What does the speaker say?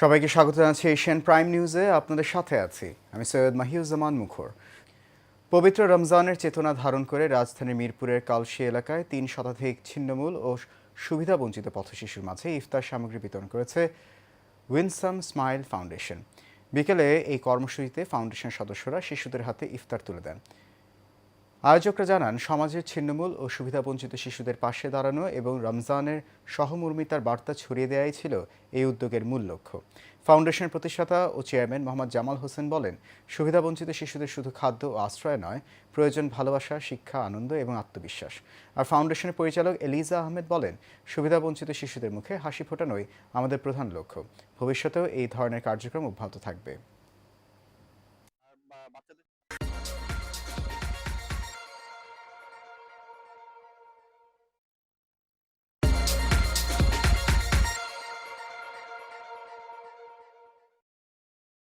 সবাইকে স্বাগত জানাচ্ছি এশিয়ান প্রাইম নিউজে। আপনাদের সাথে আছি আমি সৈয়দ মাহিউজ্জামান মুখর। পবিত্র রমজানের চেতনা ধারণ করে রাজধানীর মিরপুরের কালশী এলাকায় ৩ শতাধিক ছিন্নমূল ও সুবিধাবঞ্চিত পথশিশুর মাঝে ইফতার সামগ্রী বিতরণ করেছে উইনসাম স্মাইল ফাউন্ডেশন। বিকেলে এই কর্মসূচিতে ফাউন্ডেশন সদস্যরা শিশুদের হাতে ইফতার তুলে দেন। আয়োজকরা জানান, সমাজের ছিন্নমূল ও সুবিধাবঞ্চিত শিশুদের পাশে দাঁড়ানো এবং রমজানের সহমর্মিতার বার্তা ছড়িয়ে দেওয়াই ছিল এই উদ্যোগের মূল লক্ষ্য। ফাউন্ডেশনের প্রতিষ্ঠাতা ও চেয়ারম্যান মোহাম্মদ জামাল হোসেন বলেন, সুবিধাবঞ্চিত শিশুদের শুধু খাদ্য ও আশ্রয় নয়, প্রয়োজন ভালোবাসা, শিক্ষা, আনন্দ এবং আত্মবিশ্বাস। আর ফাউন্ডেশনের পরিচালক এলিজা আহমেদ বলেন, সুবিধাবঞ্চিত শিশুদের মুখে হাসি ফোটানোই আমাদের প্রধান লক্ষ্য। ভবিষ্যতেও এই ধরনের কার্যক্রম অব্যাহত থাকবে।